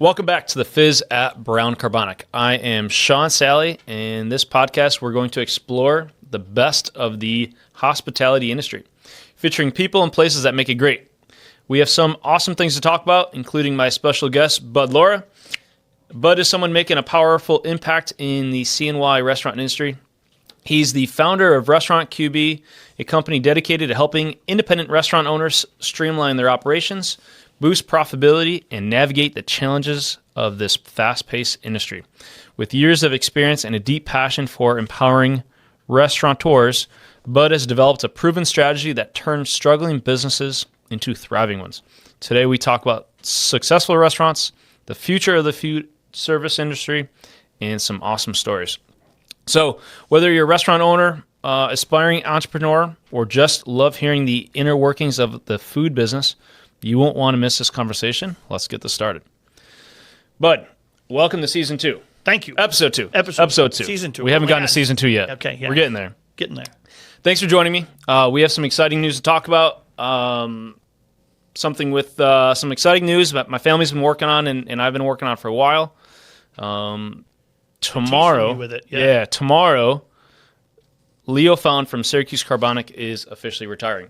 Welcome back to the Fizz at Brown Carbonic. I am Shawn Salle, and in this podcast we're going to explore the best of the hospitality industry, featuring people and places that make it great. We have some awesome things to talk about, including my special guest, Bud Loura. Bud is someone making a powerful impact in the CNY restaurant industry. He's the founder of Restaurant QB, a company dedicated to helping independent restaurant owners streamline their operations, boost profitability, and navigate the challenges of this fast-paced industry. With years of experience and a deep passion for empowering restaurateurs, Bud has developed a proven strategy that turns struggling businesses into thriving ones. Today we talk about successful restaurants, the future of the food service industry, and some awesome stories. So whether you're a restaurant owner, aspiring entrepreneur, or just love hearing the inner workings of the food business, you won't want to miss this conversation. Let's get this started. Bud, welcome to Season 2. Thank you. Episode 2. Episode 2. Season 2. We haven't gotten to Season 2 yet. Okay, yeah. We're getting there. Getting there. Thanks for joining me. We have some exciting news to talk about. Something with some exciting news that my family's been working on and I've been working on for a while. Tomorrow, with it. Yeah. Tomorrow, Leo Found from Syracuse Carbonic is officially retiring.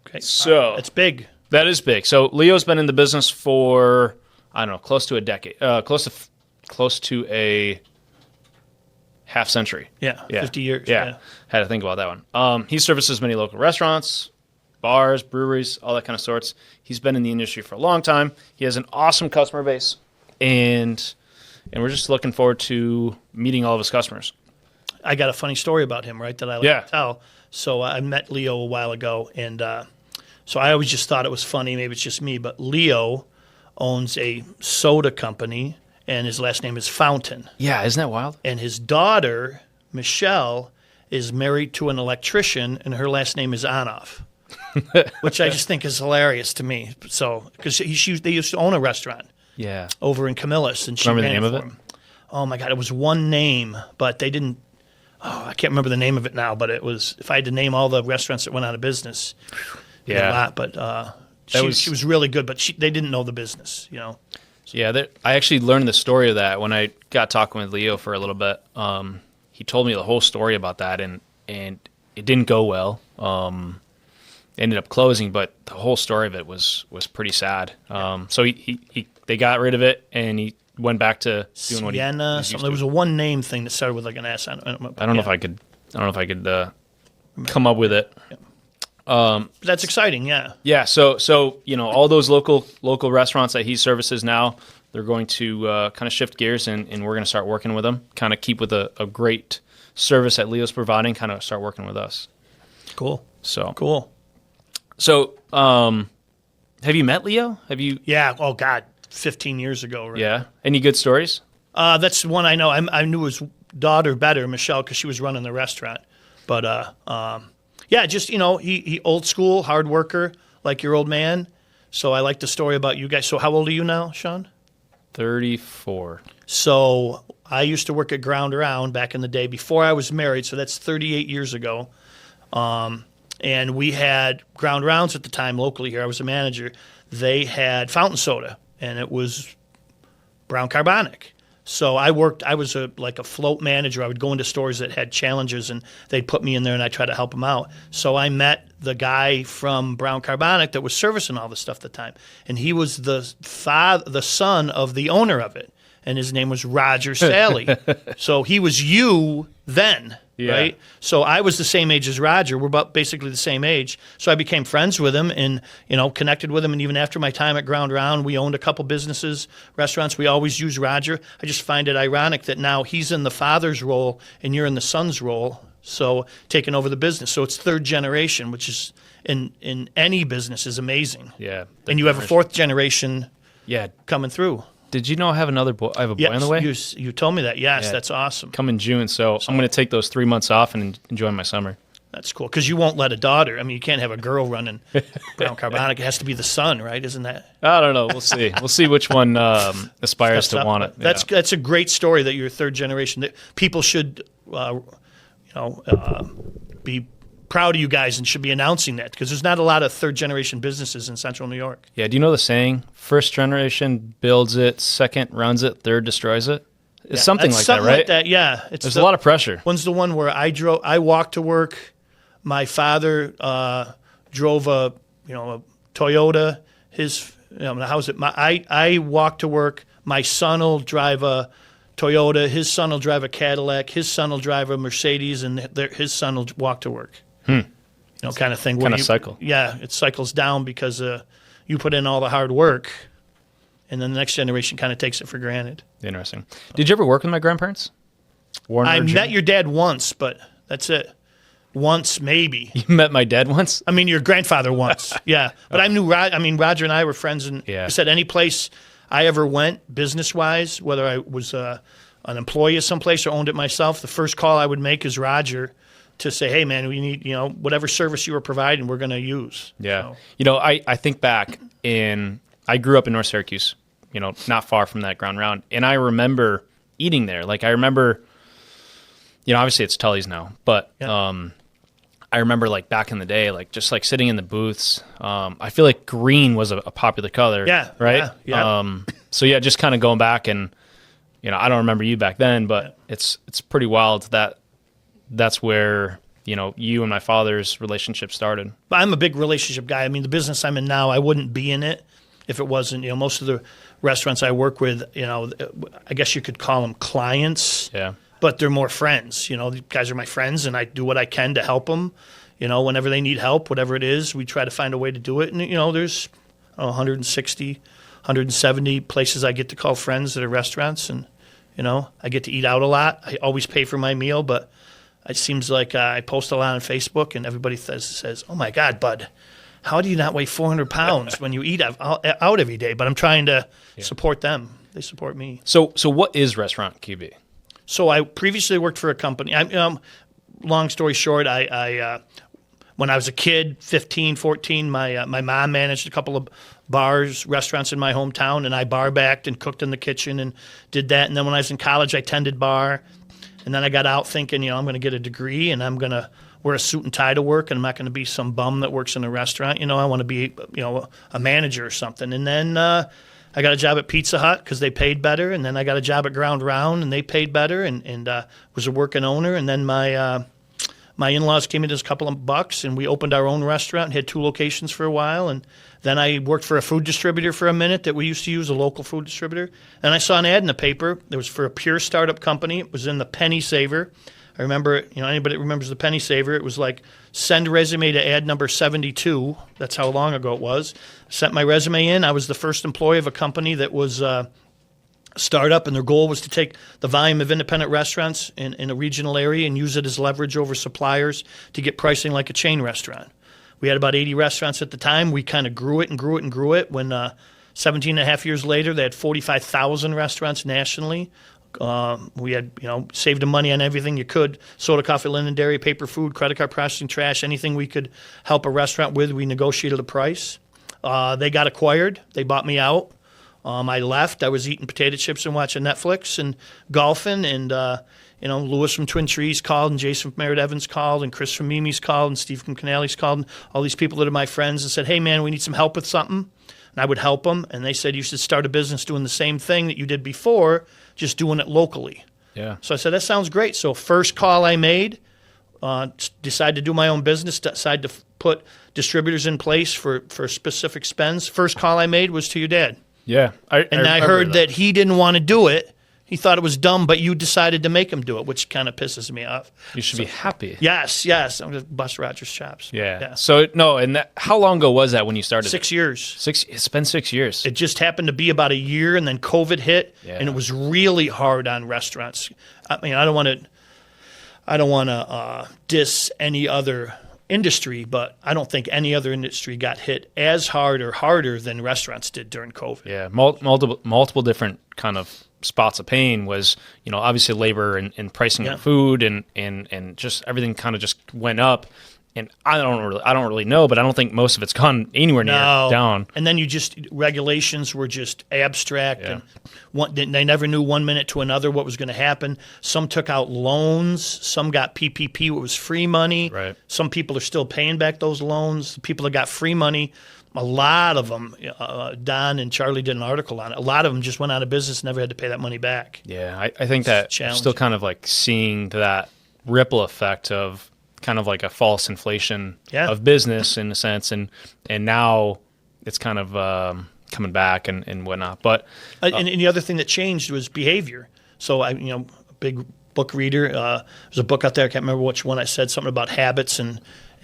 Okay. So it's big. That is big. So Leo's been in the business for, I don't know, close to a decade, close to a half century. Yeah, 50 years. Yeah. Had to think about that one. He services many local restaurants, bars, breweries, all that kind of sorts. He's been in the industry for a long time. He has an awesome customer base, and we're just looking forward to meeting all of his customers. I got a funny story about him, right, that I like to tell. So I met Leo a while ago, and so I always just thought it was funny. Maybe it's just me, but Leo owns a soda company, and his last name is Fountain. Yeah, isn't that wild? And his daughter, Michelle, is married to an electrician, and her last name is Onoff, which I just think is hilarious to me. So, because they used to own a restaurant. Yeah. Over in Camillus, and she remember the ran name it of for it? him. Oh my God, it was one name, but they didn't. Oh, I can't remember the name of it now. But it was, if I had to name all the restaurants that went out of business, yeah, a lot. But she was really good, but they didn't know the business, you know. Yeah, I actually learned the story of that when I got talking with Leo for a little bit. He told me the whole story about that, and it didn't go well. Ended up closing, but the whole story of it was pretty sad. So they got rid of it, and he went back to doing what he was used to. There was a one name thing that started with like an S. I don't know if I could come up with it. That's exciting, yeah. Yeah. So all those local restaurants that he services now, they're going to kind of shift gears, and we're going to start working with them. Kind of keep with a great service that Leo's providing. Kind of start working with us. Cool. Cool. So, have you met Leo? Have you? Yeah. Oh God, 15 years ago. Right? Yeah. Any good stories? That's one I know. I knew his daughter better, Michelle, because she was running the restaurant. But yeah, just he old school, hard worker, like your old man. So I like the story about you guys. So how old are you now, Shawn? 34. So I used to work at Ground Around back in the day before I was married. So that's 38 years ago. And we had Ground Rounds at the time locally here. I was a manager. They had fountain soda, and it was Brown Carbonic. So I was like a float manager. I would go into stores that had challenges, and they'd put me in there, and I'd try to help them out. So I met the guy from Brown Carbonic that was servicing all this stuff at the time, and he was the son of the owner of it, and his name was Roger Salle. So he was you then. Yeah. Right? So I was the same age as Roger. We're about basically the same age. So I became friends with him and, connected with him. And even after my time at Ground Round, we owned a couple businesses, restaurants. We always used Roger. I just find it ironic that now he's in the father's role and you're in the son's role. So taking over the business. So it's third generation, which is in any business is amazing. Yeah. And you have a fourth generation coming through. Did you know I have another boy? I have a boy on the way? You told me that. Yes, that's awesome. Come in June, so I'm going to take those 3 months off and enjoy my summer. That's cool, because you won't let a daughter. I mean, you can't have a girl running Brown Carbonic. It has to be the son, right? Isn't that? I don't know. We'll see. We'll see which one aspires to want it. That's a great story that you're third generation. That people should, be proud of you guys and should be announcing that because there's not a lot of third-generation businesses in Central New York. Yeah, do you know the saying, first generation builds it, second runs it, third destroys it? It's something like that, right? Like that, yeah. There's a lot of pressure. One's the one where I walked to work. My father drove a Toyota. I walk to work. My son will drive a Toyota. His son will drive a Cadillac. His son will drive a Mercedes, and his son will walk to work. Kind of thing. Kind of cycle. Yeah, it cycles down because you put in all the hard work, and then the next generation kind of takes it for granted. Interesting. Did you ever work with my grandparents? I met your dad once, but that's it. Once, maybe. You met my dad once? I mean, your grandfather once, yeah. But I knew Roger and I were friends, and I said any place I ever went business-wise, whether I was an employee of someplace or owned it myself, the first call I would make is Roger to say, hey, man, we need, whatever service you were providing, we're going to use. Yeah. So. I think back I grew up in North Syracuse, not far from that Ground Round, and I remember eating there. Like, I remember, obviously it's Tully's now, but I remember like back in the day, like just like sitting in the booths. I feel like green was a popular color. Yeah. Right. Yeah. So yeah, just kind of going back and, I don't remember you back then, but it's pretty wild that that's where, you and my father's relationship started. I'm a big relationship guy. I mean, the business I'm in now, I wouldn't be in it if it wasn't, most of the restaurants I work with, I guess you could call them clients. Yeah. But they're more friends. These guys are my friends, and I do what I can to help them. Whenever they need help, whatever it is, we try to find a way to do it. And, there's 160, 170 places I get to call friends that are restaurants. And, I get to eat out a lot. I always pay for my meal, but it seems like I post a lot on Facebook, and everybody says, oh, my God, Bud, how do you not weigh 400 pounds when you eat out every day? But I'm trying to support them. They support me. So what is Restaurant QB? So I previously worked for a company. Long story short, I when I was a kid, 15, 14, my mom managed a couple of bars, restaurants in my hometown, and I bar-backed and cooked in the kitchen and did that. And then when I was in college, I tended bar. And then I got out thinking, I'm going to get a degree and I'm going to wear a suit and tie to work, and I'm not going to be some bum that works in a restaurant. I want to be, a manager or something. And then I got a job at Pizza Hut because they paid better, and then I got a job at Ground Round and they paid better, and was a working owner. And then my in-laws came in as a couple of bucks, and we opened our own restaurant and had 2 locations for a while. And then I worked for a food distributor for a minute that we used to use, a local food distributor. And I saw an ad in the paper. It was for a pure startup company. It was in the Penny Saver. I remember, anybody that remembers the Penny Saver, it was like send resume to ad number 72. That's how long ago it was. Sent my resume in. I was the first employee of a company that was a startup, and their goal was to take the volume of independent restaurants in a regional area and use it as leverage over suppliers to get pricing like a chain restaurant. We had about 80 restaurants at the time. We kind of grew it and grew it and grew it. When 17 and a half years later, they had 45,000 restaurants nationally. We had, saved the money on everything you could: soda, coffee, linen, dairy, paper, food, credit card processing, trash, anything we could help a restaurant with. We negotiated a price. They got acquired. They bought me out. I left. I was eating potato chips and watching Netflix and golfing. And, Lewis from Twin Trees called, and Jason from Merritt Evans called, and Chris from Mimi's called, and Steve from Canale's called, and all these people that are my friends, and said, hey, man, we need some help with something. And I would help them. And they said, you should start a business doing the same thing that you did before, just doing it locally. Yeah. So I said, that sounds great. So first call I made, decided to do my own business, decided to put distributors in place for specific spends. First call I made was to your dad. Yeah. I heard that he didn't want to do it. He thought it was dumb, but you decided to make him do it, which kind of pisses me off. You should be happy. Yes. I'm going to bust Roger's chops. Yeah. So, no, and how long ago was that when you started? 6 years. It's been 6 years. It just happened to be about a year, and then COVID hit, and it was really hard on restaurants. I mean, I don't want to diss any other industry, but I don't think any other industry got hit as hard or harder than restaurants did during COVID. Yeah, multiple different kind of spots of pain was, obviously labor and pricing of food and just everything kind of just went up. and I don't really know, but I don't think most of it's gone anywhere near down. And then regulations were just abstract, and they never knew 1 minute to another what was going to happen. Some took out loans, some got PPP, what was free money. Right. Some people are still paying back those loans. The people that got free money, a lot of them, Don and Charlie did an article on it. A lot of them just went out of business, never had to pay that money back. Yeah, I think that still kind of like seeing that ripple effect of kind of like a false inflation of business in a sense, and now it's kind of coming back and whatnot. But and the other thing that changed was behavior. So a big book reader. There's a book out there, I can't remember which one. I said something about habits and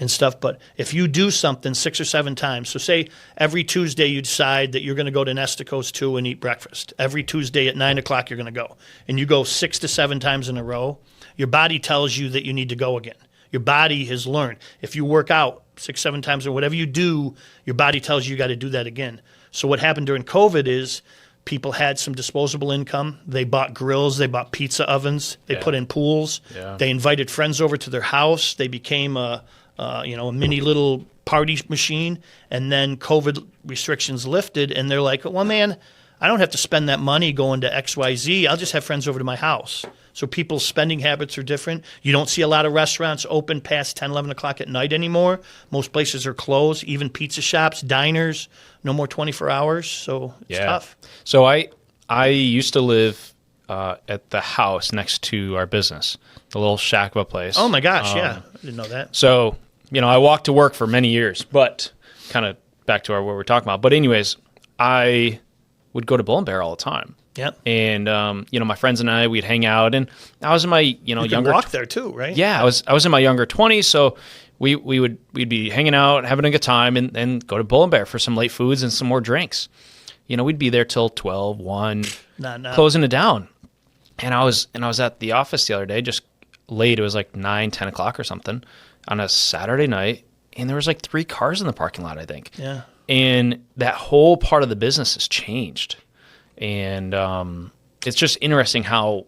stuff. But if you do something 6 or 7 times, so say every Tuesday you decide that you're going to go to Nestico's 2 and eat breakfast. Every Tuesday at 9 o'clock you're going to go, and you go 6 to 7 times in a row. Your body tells you that you need to go again. Your body has learned. If you work out 6, 7 times or whatever you do, your body tells you got to do that again. So what happened during COVID is people had some disposable income. They bought grills. They bought pizza ovens. They put in pools. Yeah. They invited friends over to their house. They became a mini little party machine. And then COVID restrictions lifted, and they're like, well, man, I don't have to spend that money going to XYZ. I'll just have friends over to my house. So people's spending habits are different. You don't see a lot of restaurants open past 10, 11 o'clock at night anymore. Most places are closed, even pizza shops, diners, no more 24 hours. So it's tough. So I used to live at the house next to our business, the little shack of a place. Oh, my gosh, I didn't know that. So, I walked to work for many years, but kind of back to what we're talking about. But anyways, I would go to Bull and Bear all the time. Yep. And my friends and I, we'd hang out, and I was in my younger walk there too, right? Yeah, I was in my younger 20s, so we'd be hanging out, having a good time, and go to Bull and Bear for some late foods and some more drinks. We'd be there till 12, 1, closing it down. And I was at the office the other day, just late. It was like 9, 10 o'clock or something on a Saturday night, and there was like 3 cars in the parking lot, I think. Yeah. And that whole part of the business has changed. And it's just interesting how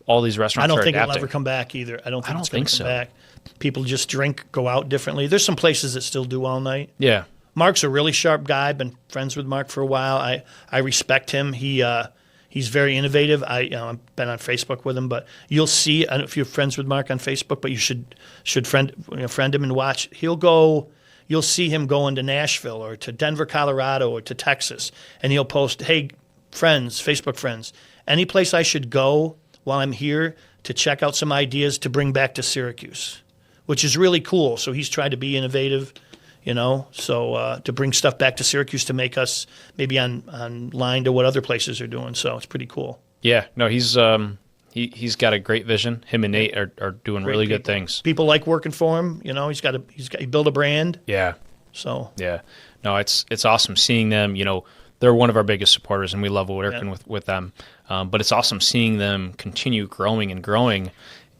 all these restaurants are adapting. I don't think it'll ever come back either. I don't think it's going to come back. People just drink, go out differently. There's some places that still do all night. Yeah. Mark's a really sharp guy. Been friends with Mark for a while. I respect him. He's very innovative. I've been on Facebook with him, but you'll see. I don't know if you're friends with Mark on Facebook, but you should friend him and watch. You'll see him going to Nashville or to Denver, Colorado, or to Texas, and he'll post, "Hey, friends, Facebook friends, any place I should go while I'm here to check out some ideas to bring back to Syracuse," which is really cool. So he's tried to be innovative, to bring stuff back to Syracuse to make us maybe on line to what other places are doing. So it's pretty cool. Yeah, no, he's got a great vision. Him and Nate are doing really good things. People like working for him. He built a brand. Yeah. So yeah, no, it's awesome seeing them. They're one of our biggest supporters, and we love working with them. But it's awesome seeing them continue growing and growing.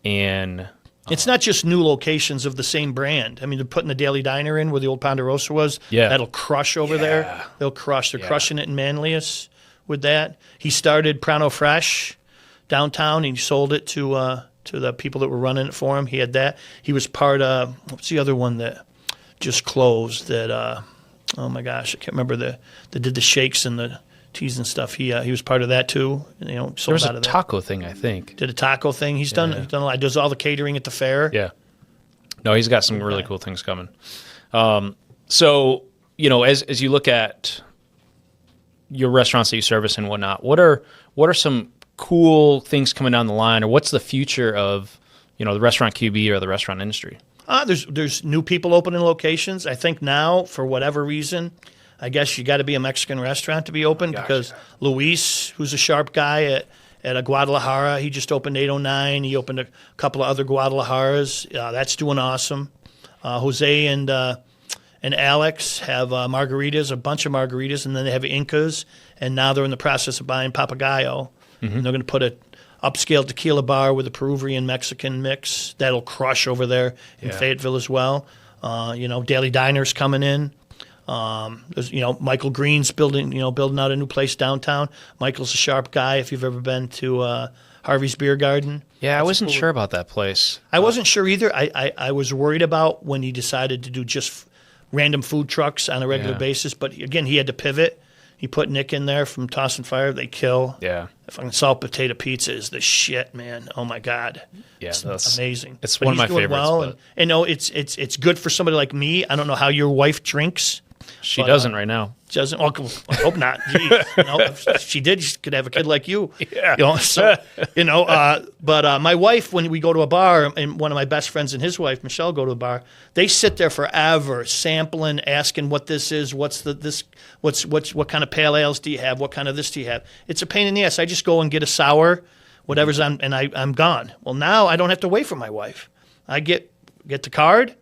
And it's not just new locations of the same brand. I mean, they're putting the Daily Diner in where the old Ponderosa was. Yeah. That'll crush over there. They'll crush. They're crushing it in Manlius with that. He started Prano Fresh downtown, and he sold it to the people that were running it for him. He had that. He was part of, what's the other one that just closed that oh my gosh, I can't remember that did the shakes and the teas and stuff. He was part of that too. Sold there was out of that. Taco thing, I think. Did a taco thing. He's done a lot. He does all the catering at the fair. Yeah. No, he's got some really cool things coming. So as you look at your restaurants that you service and whatnot, what are some cool things coming down the line, or what's the future of the restaurant QB or the restaurant industry? There's new people opening locations. I think now, for whatever reason, I guess you got to be a Mexican restaurant to be open because Luis, who's a sharp guy at a Guadalajara, he just opened 809. He opened a couple of other Guadalajaras. That's doing awesome. Jose and Alex have margaritas, a bunch of margaritas, and then they have Incas, and now they're in the process of buying Papagayo. Mm-hmm. And they're going to put a upscale tequila bar with a Peruvian Mexican mix that'll crush over there in Fayetteville as well. Daily Diner's coming in. There's Michael Green's building out a new place downtown. Michael's a sharp guy. If you've ever been to Harvey's Beer Garden. Yeah, I wasn't sure about that place. I wasn't sure either. I was worried about when he decided to do just random food trucks on a regular basis. But again, he had to pivot. He put Nick in there from Toss and Fire. They kill. Yeah. Fucking salt potato pizza is the shit, man. Oh my God. Yeah, it's amazing. It's but one of my doing favorites. Well, and no, it's good for somebody like me. I don't know how your wife drinks. She doesn't right now. Doesn't. Well, I hope not. Jeez, if she did, she could have a kid like you. Yeah. But my wife, when we go to a bar, and one of my best friends and his wife, Michelle, go to a bar, they sit there forever sampling, asking what this is, what kind of pale ales do you have, what kind of this do you have. It's a pain in the ass. I just go and get a sour, whatever's on, and I'm gone. Well, now I don't have to wait for my wife. I get the card,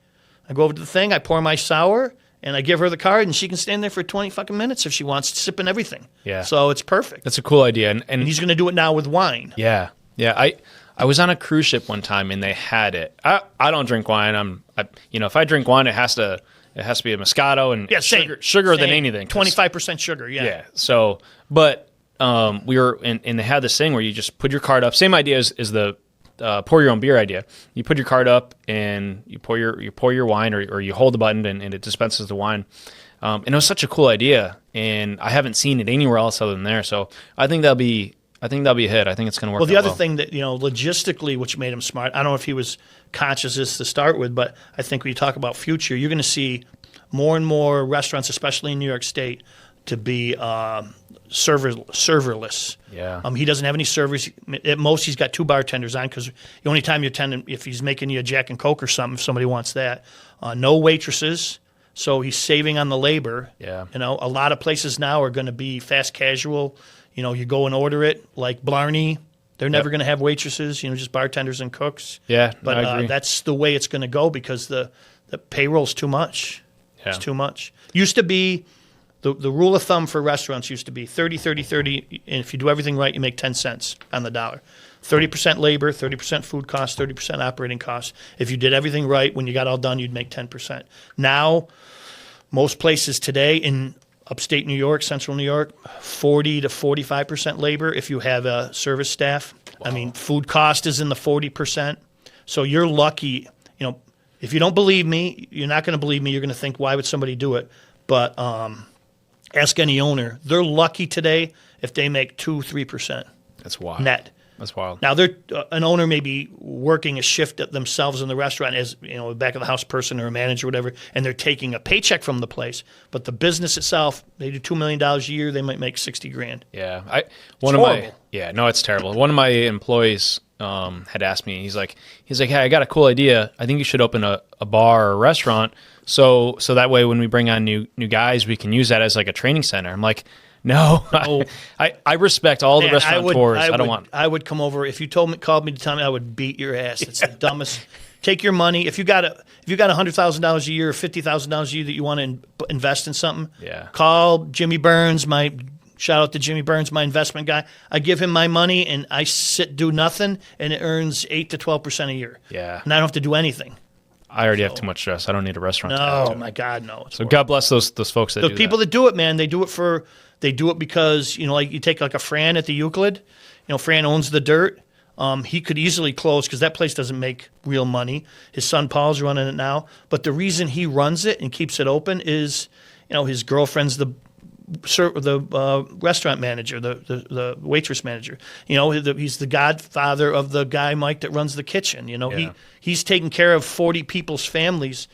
I go over to the thing, I pour my sour, and I give her the card, and she can stand there for 20 fucking minutes if she wants, sipping everything. Yeah. So it's perfect. That's a cool idea. And he's going to do it now with wine. Yeah. Yeah. I was on a cruise ship one time, and they had it. I don't drink wine. If I drink wine, it has to be a Moscato and sugar than anything. 25% sugar. Yeah. Yeah. So, but we were, and they had this thing where you just put your card up. Same idea as the pour your own beer idea. You put your card up and you pour your wine, or you hold the button and it dispenses the wine. And it was such a cool idea, and I haven't seen it anywhere else other than there. So I think that'll be a hit. I think it's going to work. Well, the other thing that logistically, which made him smart, I don't know if he was conscious of this to start with, but I think when you talk about future, you're going to see more and more restaurants, especially in New York State, to be serverless. Yeah. He doesn't have any servers. At most, he's got 2 bartenders on, because the only time you attend, if he's making you a Jack and Coke or something, if somebody wants that. No waitresses, so he's saving on the labor. Yeah. A lot of places now are going to be fast casual. You go and order it, like Blarney. They're never going to have waitresses, just bartenders and cooks. Yeah, but I agree. That's the way it's going to go, because the payroll's too much. Yeah. It's too much. Used to be, the rule of thumb for restaurants used to be 30, 30, 30, and if you do everything right, you make 10 cents on the dollar. 30% labor, 30% food costs, 30% operating costs. If you did everything right, when you got all done, you'd make 10%. Now, most places today in upstate New York, central New York, 40 to 45% labor if you have a service staff. Wow. I mean, food cost is in the 40%. So you're lucky. If you don't believe me, you're not going to believe me. You're going to think, why would somebody do it? But ask any owner. They're lucky today if they make 2-3%. That's wild. Net. That's wild. Now, an owner may be working a shift themselves in the restaurant as a back of the house person or a manager or whatever, and they're taking a paycheck from the place. But the business itself, they do $2 million a year. They might make $60,000. Yeah, it's terrible. One of my employees had asked me. He's like, hey, I got a cool idea. I think you should open a bar or a restaurant, so that way when we bring on new guys, we can use that as like a training center. I'm like, no, I respect all the restaurateurs. I don't want. I would come over if you called me to tell me. I would beat your ass. It's the dumbest. Take your money. If you got $100,000 a year or $50,000 a year that you want to invest in something. Yeah. Call Jimmy Burns. Shout out to Jimmy Burns, my investment guy. I give him my money and I do nothing, and it earns 8 to 12% a year. Yeah. And I don't have to do anything. I already have too much stress. I don't need a restaurant. No, my God, no. So God bless those folks that do that. The people that do it, man, they do it because, like you take like a Fran at the Euclid. Fran owns the dirt. He could easily close because that place doesn't make real money. His son Paul's running it now. But the reason he runs it and keeps it open is, his girlfriend's the restaurant manager, the waitress manager. He's the godfather of the guy Mike that runs the kitchen. He's taking care of 40 people's families.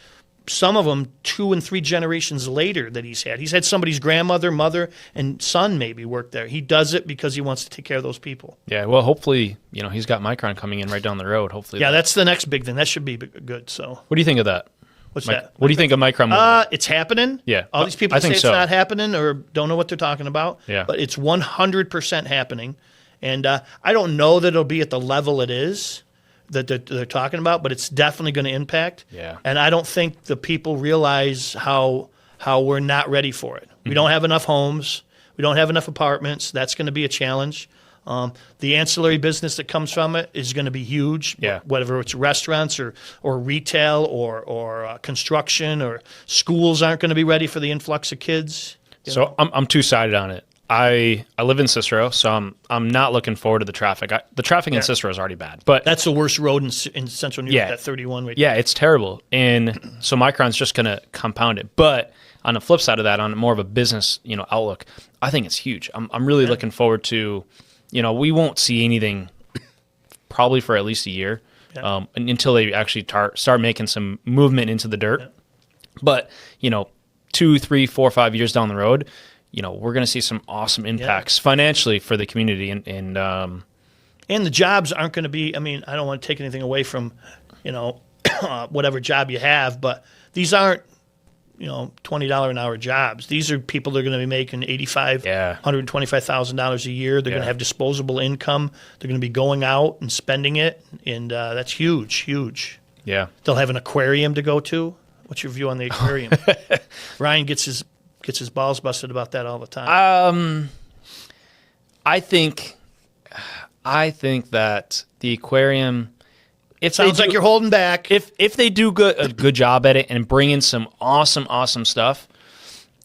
Some of them 2 and 3 generations later that he's had. He's had somebody's grandmother, mother, and son maybe work there. He does it because he wants to take care of those people. Yeah, well, hopefully, he's got Micron coming in right down the road. Hopefully, yeah, that's the next big thing. That should be good. So, what do you think of that? What's that? What do you think of Micron? It's happening. Yeah, all these people say it's not happening or don't know what they're talking about. Yeah, but it's 100% happening, and I don't know that it'll be at the level it is that they're talking about, but it's definitely going to impact. Yeah. And I don't think the people realize how we're not ready for it. We don't have enough homes. We don't have enough apartments. That's going to be a challenge. The ancillary business that comes from it is going to be huge. Yeah. Whether it's restaurants or retail or construction or schools aren't going to be ready for the influx of kids. So I'm two-sided on it. I live in Cicero, so I'm not looking forward to the traffic. The traffic in Cicero is already bad, but that's the worst road in central New York. That 31 right yeah, it's terrible, and so Micron's just going to compound it. But on the flip side of that, on more of a business outlook, I think it's huge. I'm really looking forward to, we won't see anything probably for at least a year until they actually start making some movement into the dirt. But 2, 3, 4, 5 years down the road, we're going to see some awesome impacts financially for the community, and the jobs aren't going to be. I mean, I don't want to take anything away from, whatever job you have, but these aren't, $20 an hour jobs. These are people that are going to be making $125,000 a year. They're going to have disposable income. They're going to be going out and spending it, and that's huge, huge. Yeah, they'll have an aquarium to go to. What's your view on the aquarium? Ryan gets his balls busted about that all the time. I think that the aquarium. It sounds like you're holding back. If they do a good job at it and bring in some awesome stuff,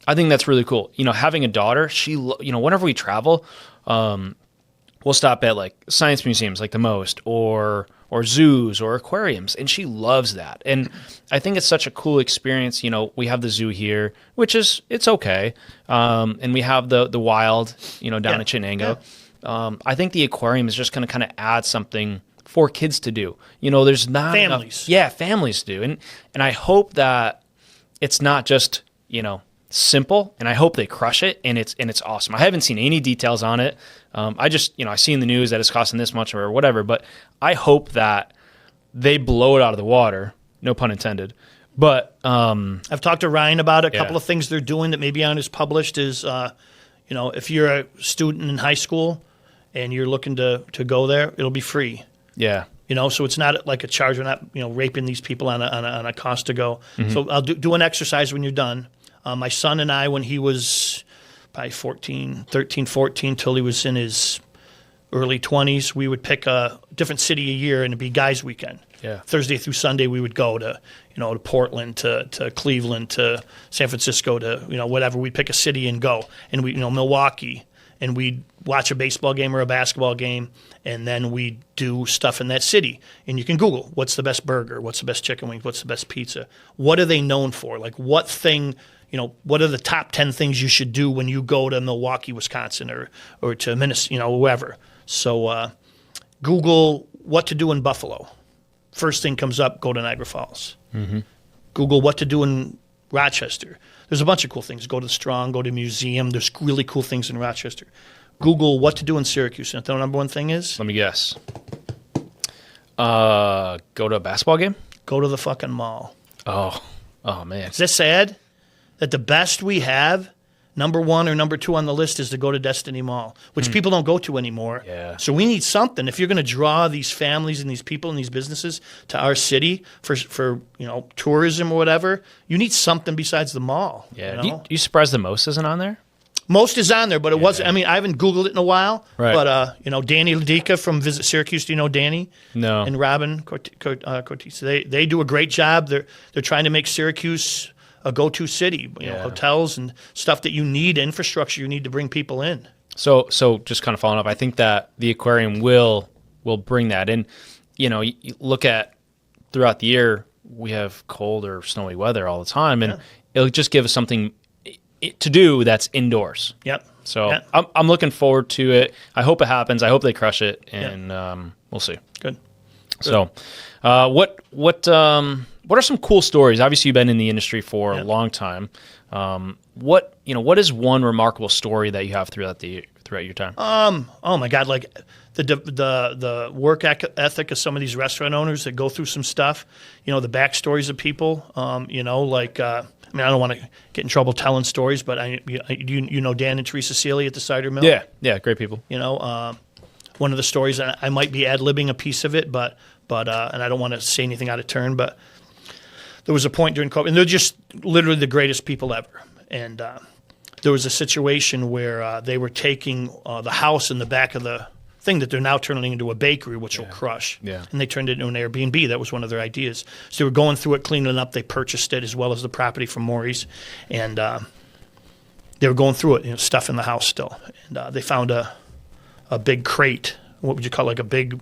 I think that's really cool. Having a daughter, she whenever we travel, we'll stop at like science museums, like the most, or zoos or aquariums, and she loves that. And I think it's such a cool experience. We have the zoo here, which it's okay, and we have the wild, down at Chenango. Yeah. I think the aquarium is just going to kind of add something for kids to do. There's not families. Enough, families do, and I hope that it's not just simple, and I hope they crush it, and it's awesome. I haven't seen any details on it. I just I see in the news that it's costing this much or whatever, but I hope that they blow it out of the water. No pun intended. But I've talked to Ryan about it. A couple of things they're doing that maybe aren't as published is if you're a student in high school and you're looking to go there, it'll be free. Yeah. So it's not like a charge. We're not, raping these people on a cost to go. Mm-hmm. So I'll do an exercise when you're done. My son and I, when he was probably 13, 14, till he was in his early 20s, we would pick a different city a year, and it'd be guys' weekend. Yeah. Thursday through Sunday, we would go to, to Portland, to Cleveland, to San Francisco, to, whatever. We'd pick a city and go. And we, Milwaukee. And we'd watch a baseball game or a basketball game, and then we'd do stuff in that city. And you can Google, what's the best burger? What's the best chicken wing? What's the best pizza? What are they known for? Like, what thing, what are the top 10 things you should do when you go to Milwaukee, Wisconsin, or to Minnesota, whoever. So Google what to do in Buffalo. First thing comes up, go to Niagara Falls. Mm-hmm. Google what to do in Rochester. There's a bunch of cool things. Go to the Strong, go to a museum. There's really cool things in Rochester. Google what to do in Syracuse. And the number one thing is? Let me guess. Go to a basketball game? Go to the fucking mall. Oh man. Is that sad? That the best we have, number one or number two on the list, is to go to Destiny Mall, which people don't go to anymore. Yeah. So we need something. If you're going to draw these families and these people and these businesses to our city for tourism or whatever, you need something besides the mall. Yeah. You surprised the Most isn't on there? Most is on there, but it wasn't. I mean, I haven't Googled it in a while. Right. But Danny Ladika from Visit Syracuse. Do you know Danny? No. And Robin Cortese. They do a great job. They're trying to make Syracuse a go-to city. Hotels and stuff that you need, infrastructure you need to bring people in. So just kind of following up, I think that the aquarium will bring that in. You look at throughout the year, we have cold or snowy weather all the time, and it'll just give us something to do that's indoors. Yep. So I'm looking forward to it. I hope it happens. I hope they crush it, and we'll see. Good. So, what are some cool stories? Obviously, you've been in the industry for a long time. What is one remarkable story that you have throughout your time? Oh my God! Like the work ethic of some of these restaurant owners that go through some stuff. The backstories of people. I don't want to get in trouble telling stories, but you know Dan and Teresa Seeley at the cider mill. Yeah, great people. One of the stories, and I might be ad-libbing a piece of it, but and I don't want to say anything out of turn, but there was a point during COVID, and they're just literally the greatest people ever. And there was a situation where they were taking the house in the back of the thing that they're now turning into a bakery, which will crush. Yeah. And they turned it into an Airbnb. That was one of their ideas. So they were going through it, cleaning it up. They purchased it as well as the property from Maury's. And they were going through it, stuff in the house still. And they found a big crate. What would you call it? Like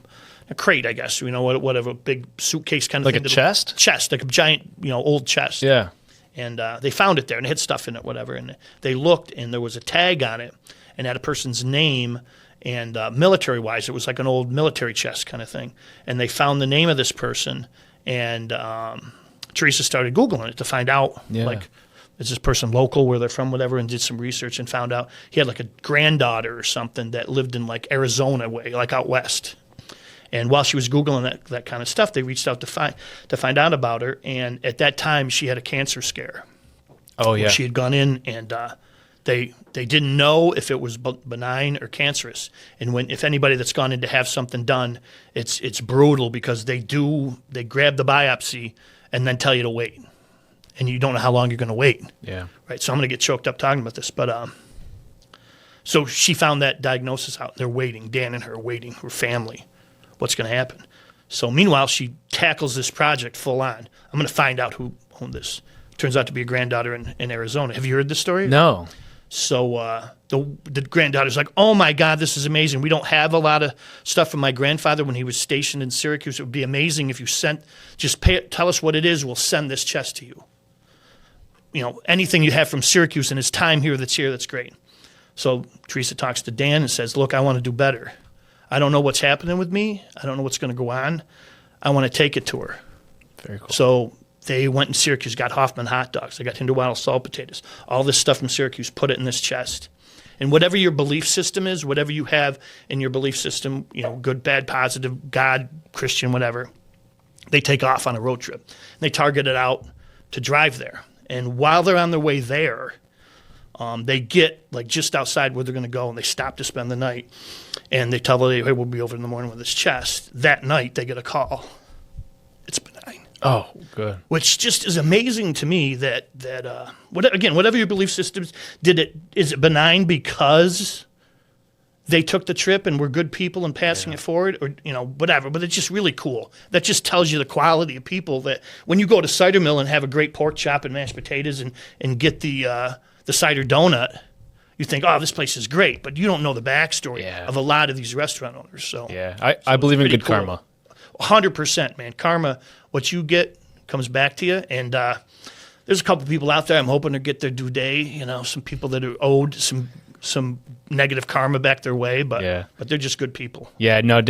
a crate, I guess, whatever, a big suitcase kind of like thing. Like a chest? Chest, like a giant, old chest. Yeah. And they found it there, and it had stuff in it, whatever. And they looked, and there was a tag on it, and had a person's name, and military-wise, it was like an old military chest kind of thing. And they found the name of this person, and Teresa started Googling it to find out, is this person local, where they're from, whatever, and did some research and found out he had like a granddaughter or something that lived in like Arizona way, like out west. And while she was Googling that kind of stuff, they reached out to find out about her. And at that time, she had a cancer scare. Oh, yeah. She had gone in, and they didn't know if it was benign or cancerous. And if anybody that's gone in to have something done, it's brutal because they grab the biopsy and then tell you to wait. And you don't know how long you're going to wait. Yeah. Right. So I'm going to get choked up talking about this. But so she found that diagnosis out. They're waiting. Dan and her are waiting. Her family. What's going to happen? So meanwhile, she tackles this project full on. I'm going to find out who owned this. Turns out to be a granddaughter in Arizona. Have you heard this story? No. So the granddaughter's like, oh, my God, this is amazing. We don't have a lot of stuff from my grandfather when he was stationed in Syracuse. It would be amazing if you tell us what it is. We'll send this chest to you. Anything you have from Syracuse and his time here that's great. So Teresa talks to Dan and says, look, I want to do better. I don't know what's happening with me. I don't know what's going to go on. I want to take it to her. Very cool. So they went in Syracuse, got Hoffman hot dogs. They got Hinderweiler salt potatoes. All this stuff from Syracuse, put it in this chest. And whatever your belief system is, whatever you have in your belief system, good, bad, positive, God, Christian, whatever, they take off on a road trip. And they target it out to drive there. And while they're on their way there, they get like just outside where they're going to go, and they stop to spend the night. And they tell the lady, hey, we'll be over in the morning with this chest. That night, they get a call. It's benign. Oh, good. Which just is amazing to me that whatever your belief systems, is it benign because they took the trip and were good people and passing it forward, or whatever. But it's just really cool. That just tells you the quality of people that when you go to Cider Mill and have a great pork chop and mashed potatoes and get the cider donut, you think, oh, this place is great, but you don't know the backstory of a lot of these restaurant owners. So I believe in good karma. 100%, man. Karma, what you get comes back to you. And there's a couple people out there I'm hoping to get their due day. Some people that are owed some negative karma back their way, but they're just good people. Yeah, no,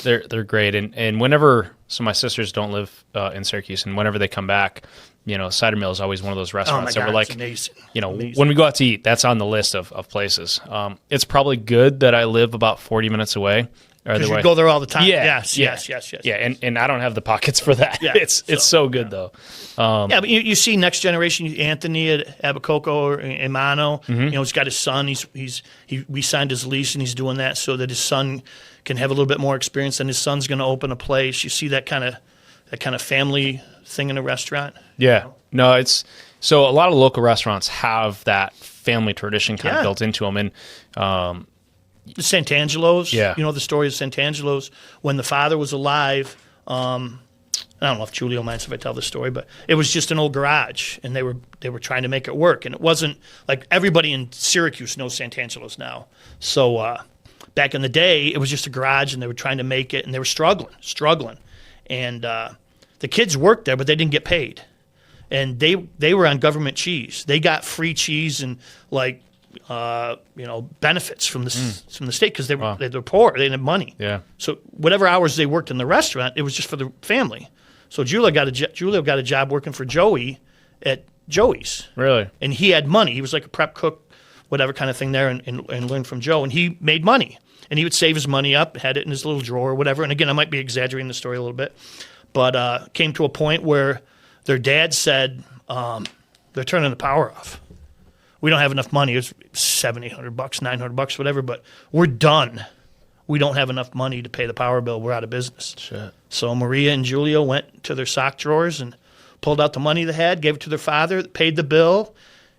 they're great. And whenever my sisters don't live in Syracuse, and whenever they come back, Cider Mill is always one of those restaurants that we're like, amazing. When we go out to eat, that's on the list of places. It's probably good that I live about 40 minutes away. Because you go there all the time. Yeah, Yes. Yeah, and I don't have the pockets for that. Yeah, it's so good though. But you see Next Generation, Anthony at Abacoco or Emano. He's got his son. We signed his lease, and he's doing that so that his son can have a little bit more experience. And his son's going to open a place. You see that kind of family thing in a restaurant. Yeah, no, it's so a lot of local restaurants have that family tradition kind of built into them, and. The Sant Angelos, the story of Sant Angelos, when the father was alive, I don't know if Julio minds if I tell the story, but it was just an old garage, and they were trying to make it work, and it wasn't like everybody in Syracuse knows Sant Angelos now. So back in the day, it was just a garage, and they were trying to make it, and they were struggling, and the kids worked there, but they didn't get paid, and they were on government cheese. They got free cheese and benefits from the state because they were poor. They didn't have money. Yeah. So whatever hours they worked in the restaurant, it was just for the family. So Julio got a job working for Joey at Joey's. Really? And he had money. He was like a prep cook, whatever kind of thing there, and learned from Joe. And he made money. And he would save his money up, had it in his little drawer or whatever. And again, I might be exaggerating the story a little bit. But came to a point where their dad said, they're turning the power off. We don't have enough money. It's $700, $800, $900, whatever, but we're done. We don't have enough money to pay the power bill. We're out of business. Shit. So Maria and Julio went to their sock drawers and pulled out the money they had, gave it to their father, paid the bill.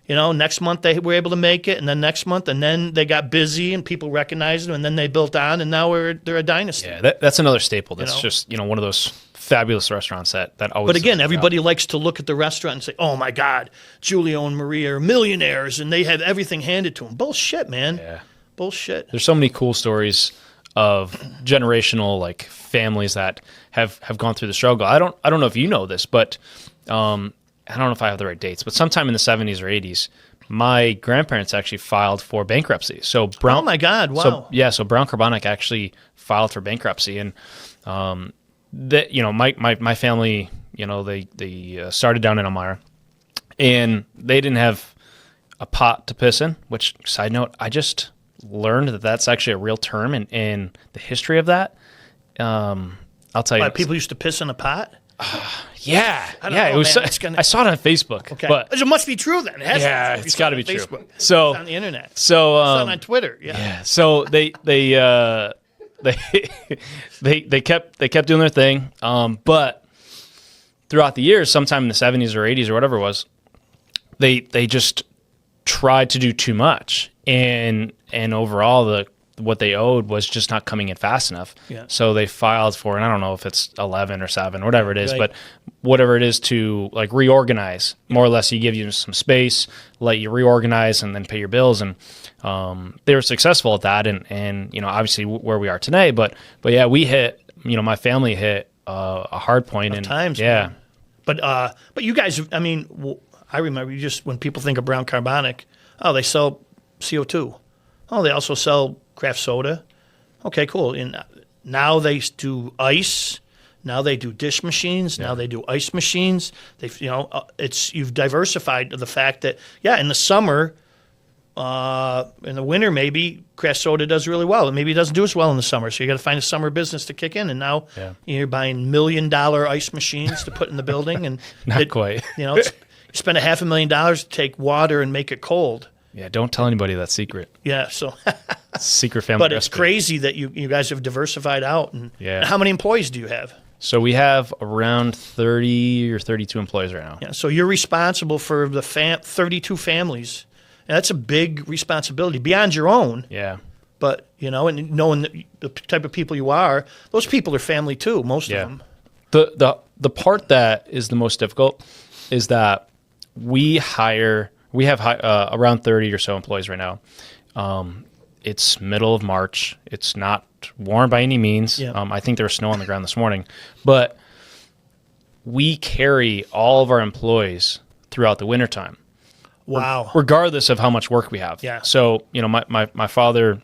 Next month they were able to make it, and then next month, and then they got busy and people recognized them, and then they built on, and now they're a dynasty. Yeah, that's another staple. That's just one of those fabulous restaurants that always. But again, everybody likes to look at the restaurant and say, "Oh my God, Julio and Maria are millionaires, and they have everything handed to them." Bullshit, man. Yeah. Bullshit. There's so many cool stories of generational like families that have gone through the struggle. I don't know if you know this, but I don't know if I have the right dates, but sometime in the 70s or 80s, my grandparents actually filed for bankruptcy. So Brown. Oh my God! Wow. So Brown Carbonic actually filed for bankruptcy, and that my family, they started down in Elmira, and they didn't have a pot to piss in. Which, side note, I just learned that that's actually a real term in the history of that. I'll tell you. People used to piss in a pot? Yeah. It was. I saw it on Facebook. Okay. But it must be true then. It's got to be true. Facebook. So it's on the internet. So it's on Twitter. Yeah. So they kept doing their thing. But throughout the years, sometime in the 70s or 80s or whatever it was, they just tried to do too much, and overall what they owed was just not coming in fast enough. Yeah. So they filed for, and I don't know if it's 11 or 7, whatever it is, right. but whatever it is to like reorganize, more or less. You give you some space, let you reorganize, and then pay your bills. And they were successful at that, and obviously where we are today. But yeah, we hit, my family hit a hard point in times. Yeah. Man. But you guys, I mean, I remember when people think of Brown Carbonic, oh, they sell CO2. Oh, they also sell craft soda. Okay, cool. And now they do ice. Now they do dish machines. Now they do ice machines. You've diversified to the fact that in the summer, in the winter maybe craft soda does really well, and maybe it doesn't do as well in the summer. So you got to find a summer business to kick in. And now you're buying $1 million ice machines to put in the building, and not quite. You spend $500,000 to take water and make it cold. Yeah, don't tell anybody that secret. Yeah, so secret family. But it's crazy that you guys have diversified out. And how many employees do you have? So we have around 30 or 32 employees right now. Yeah, so you're responsible for the 32 families. And that's a big responsibility beyond your own. Yeah. But, and knowing the type of people you are, those people are family too, most of them. The part that is the most difficult is that we have around 30 or so employees right now. It's middle of March. It's not warm by any means. Yeah. I think there was snow on the ground this morning. But we carry all of our employees throughout the wintertime. Wow. Regardless of how much work we have. Yeah. So, my father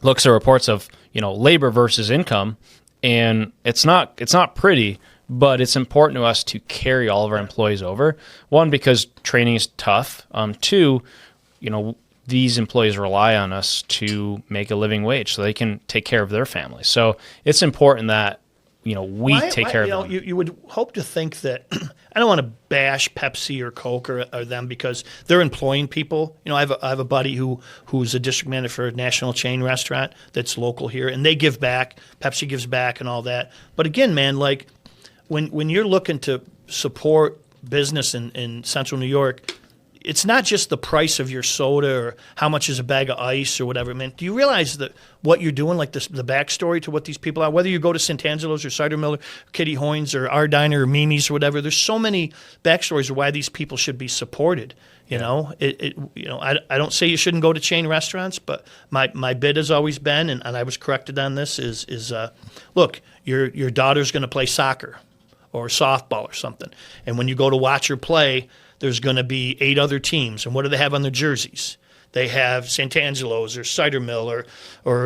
looks at reports of, labor versus income, and it's not pretty, but it's important to us to carry all of our employees over. One, because training is tough. Two, these employees rely on us to make a living wage so they can take care of their families. So it's important that, we take care of them. You would hope to think that, I don't want to bash Pepsi or Coke or them because they're employing people. I have a buddy who's a district manager for a national chain restaurant that's local here, and they give back. Pepsi gives back and all that. But again, man, like when you're looking to support business in Central New York, it's not just the price of your soda or how much is a bag of ice or whatever. Man, do you realize that what you're doing, like the backstory to what these people are, whether you go to San Angelos or Cider Mill or Kitty Hoynes or Our Diner or Mimi's or whatever, there's so many backstories of why these people should be supported. I don't say you shouldn't go to chain restaurants, but my bid has always been, and I was corrected on this, is look, your daughter's going to play soccer or softball or something, and when you go to watch her play, there's going to be 8 other teams. And what do they have on their jerseys? They have San Angelos or Cider Mill or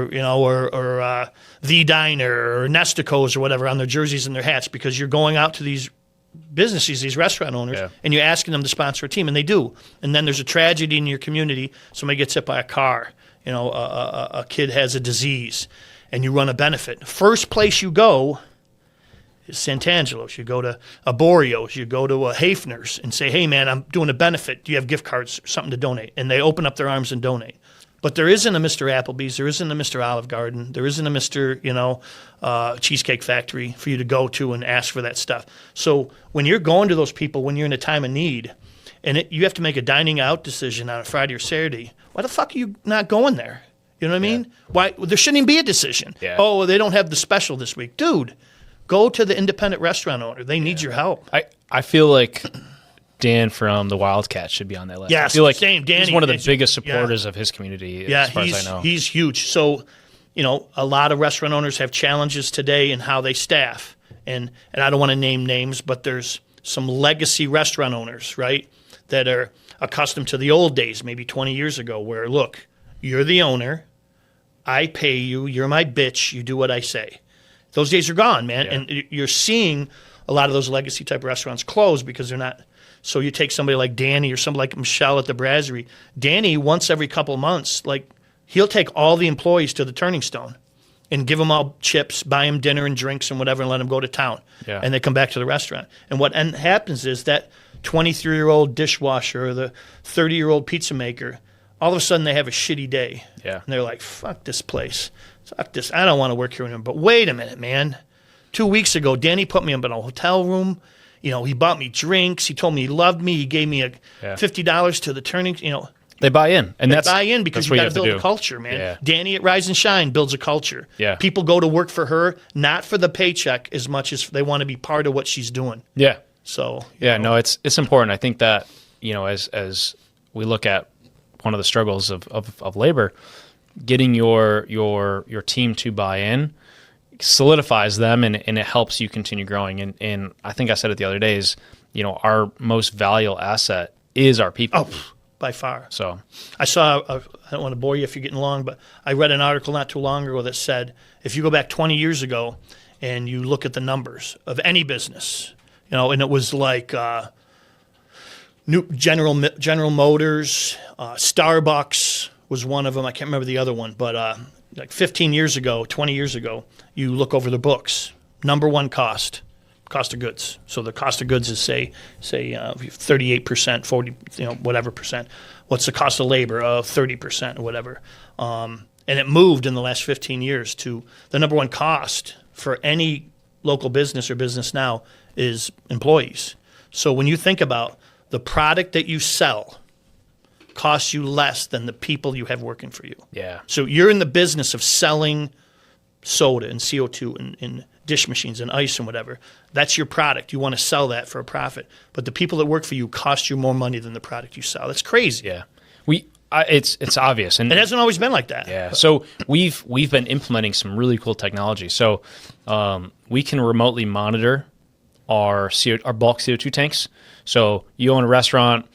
The Diner or Nestico's or whatever on their jerseys and their hats, because you're going out to these businesses, these restaurant owners, and you're asking them to sponsor a team, and they do. And then there's a tragedy in your community. Somebody gets hit by a car. A kid has a disease, and you run a benefit. First place you go is San Angelos. You go to Arboreo's, you go to a Hafner's and say, hey, man, I'm doing a benefit. Do you have gift cards or something to donate? And they open up their arms and donate. But there isn't a Mr. Applebee's. There isn't a Mr. Olive Garden. There isn't a Mr. Cheesecake Factory for you to go to and ask for that stuff. So when you're going to those people, when you're in a time of need, and you have to make a dining out decision on a Friday or Saturday, why the fuck are you not going there? You know what I mean? Why there shouldn't even be a decision. Yeah. Oh, they don't have the special this week. Dude, Go to the independent restaurant owner. They need your help. I feel like Dan from the Wildcat should be on that list. Yes, I feel like same. Danny, he's one of the biggest supporters of his community, as far as I know. He's huge. So, a lot of restaurant owners have challenges today in how they staff. And I don't want to name names, but there's some legacy restaurant owners, right, that are accustomed to the old days, maybe 20 years ago, where, look, you're the owner, I pay you, you're my bitch, you do what I say. Those days are gone, man. Yeah. And you're seeing a lot of those legacy type restaurants close because they're not. So you take somebody like Danny or somebody like Michelle at the Brasserie. Danny, once every couple months, he'll take all the employees to the Turning Stone and give them all chips, buy them dinner and drinks and whatever, and let them go to town. Yeah. And they come back to the restaurant. And what happens is that 23-year-old dishwasher or the 30-year-old pizza maker, all of a sudden they have a shitty day. Yeah. And they're like, fuck this place. Fuck this. I don't want to work here anymore. But wait a minute, man. 2 weeks ago, Danny put me up in a hotel room. He bought me drinks. He told me he loved me. He gave me $50 to the Turning. They buy in, and they buy in because you got to build a culture, man. Yeah. Danny at Rise and Shine builds a culture. Yeah. People go to work for her not for the paycheck as much as they want to be part of what she's doing. Yeah. So no, it's important. I think that as we look at one of the struggles of labor, getting your team to buy in solidifies them and it helps you continue growing. And I think I said it the other day is, our most valuable asset is our people. Oh, by far. So I saw, I don't want to bore you if you're getting long, but I read an article not too long ago that said if you go back 20 years ago and you look at the numbers of any business, and it was like General Motors, Starbucks was one of them. I can't remember the other one, but like 15 years ago, 20 years ago, you look over the books. Number one cost of goods. So the cost of goods is say 38%, 40, whatever percent. What's the cost of labor? 30% or whatever. And it moved in the last 15 years to the number one cost for any local business or business now is employees. So when you think about the product that you sell costs you less than the people you have working for you. Yeah. So you're in the business of selling soda and CO2 and dish machines and ice and whatever. That's your product. You want to sell that for a profit. But the people that work for you cost you more money than the product you sell. That's crazy. Yeah. It's obvious. And it hasn't always been like that. Yeah. So we've been implementing some really cool technology. So we can remotely monitor our bulk CO2 tanks. So you own a restaurant,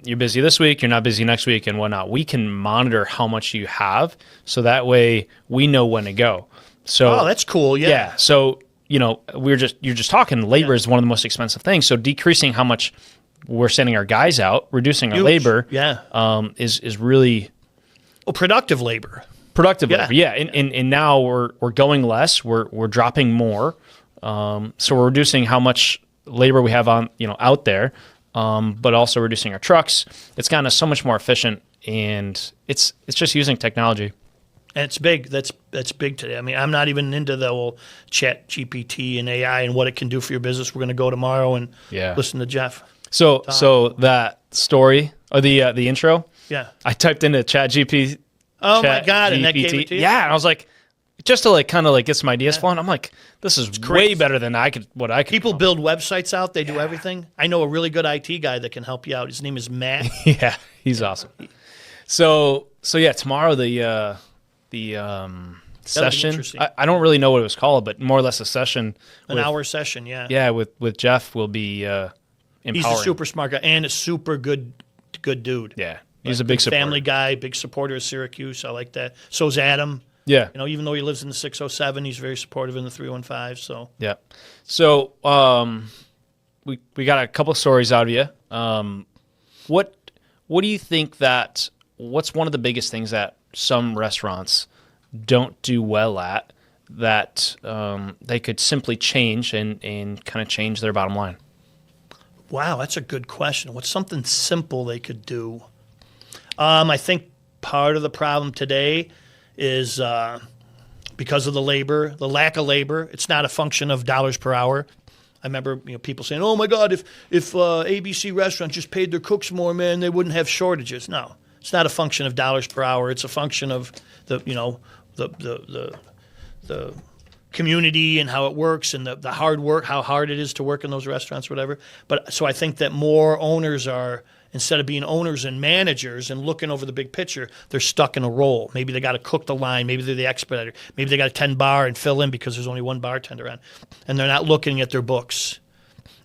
you're busy this week, you're not busy next week and whatnot. We can monitor how much you have so that way we know when to go. So that's cool. Yeah. So, you're just talking labor is one of the most expensive things. So decreasing how much we're sending our guys out, reducing our labor is really productive labor. Labor. Yeah. And now we're going less, we're dropping more. So we're reducing how much labor we have on, out there. But also reducing our trucks. It's gotten us so much more efficient, and it's just using technology. And it's big. That's big today. I mean, I'm not even into the whole Chat GPT and AI and what it can do for your business. We're going to go tomorrow and listen to Jeff. So that story or the intro. Yeah. I typed into Chat GPT. Oh my God! And that gave it to you? Yeah, and I was like, just to kind of get some ideas flowing. I'm like, this is way better than what I could. People build websites out. They do everything. I know a really good IT guy that can help you out. His name is Matt. Yeah, he's awesome. So yeah, tomorrow the session. I don't really know what it was called, but more or less a session. An hour session, yeah. Yeah, with Jeff will be empowering. He's a super smart guy and a super good dude. Yeah, he's a big supporter. Family guy, big supporter of Syracuse. I like that. So's Adam. Yeah. Even though he lives in the 607, he's very supportive in the 315. So yeah. So we got a couple stories out of you. What do you think what's one of the biggest things that some restaurants don't do well at that they could simply change and kind of change their bottom line? Wow, that's a good question. What's something simple they could do? I think part of the problem today is because of the lack of labor. It's not a function of dollars per hour. I remember people saying, "Oh my God, if ABC restaurants just paid their cooks more, man, they wouldn't have shortages." No, it's not a function of dollars per hour. It's a function of the community and how it works and the hard work, how hard it is to work in those restaurants, whatever. But so I think that more owners are, instead of being owners and managers and looking over the big picture, they're stuck in a role. Maybe they got to cook the line. Maybe they're the expediter. Maybe they got a 10 bar and fill in because there's only one bartender on. And they're not looking at their books.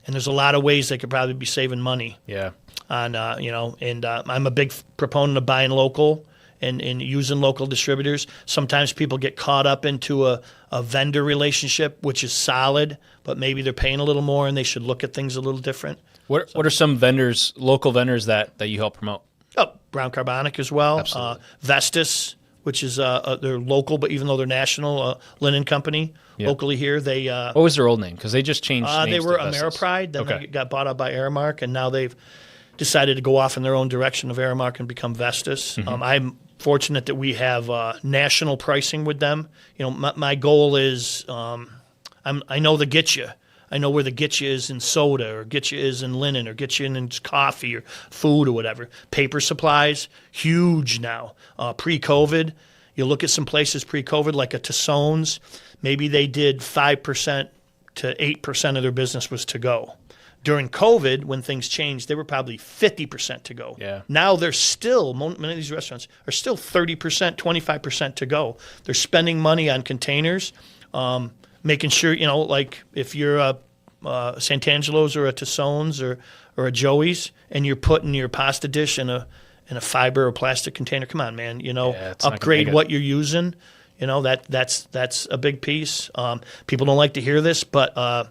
And there's a lot of ways they could probably be saving money. Yeah. On I'm a big proponent of buying local and using local distributors. Sometimes people get caught up into a vendor relationship, which is solid, but maybe they're paying a little more and they should look at things a little different. What are some vendors, local vendors that you help promote? Oh, Brown Carbonic as well. Absolutely. Vestas, which is they're local, but even though they're national, linen company locally here. They what was their old name? Because they just changed names. They were to Vestas. Ameripride. Then they got bought out by Aramark, and now they've decided to go off in their own direction of Aramark and become Vestas. I'm fortunate that we have national pricing with them. My goal is I know the get you. I know where the get you is in soda or get you is in linen or get you in coffee or food or whatever. Paper supplies, huge now. Pre-COVID, you look at some places pre-COVID like a Tissone's, maybe they did 5% to 8% of their business was to go. During COVID, when things changed, they were probably 50% to go. Yeah. Now they're still, many of these restaurants are still 30%, 25% to go. They're spending money on containers, making sure, like if you're a San Angelos or a Tissone's or a Joey's and you're putting your pasta dish in a fiber or plastic container, come on, man, upgrade what you're using. That's a big piece. People don't like to hear this, but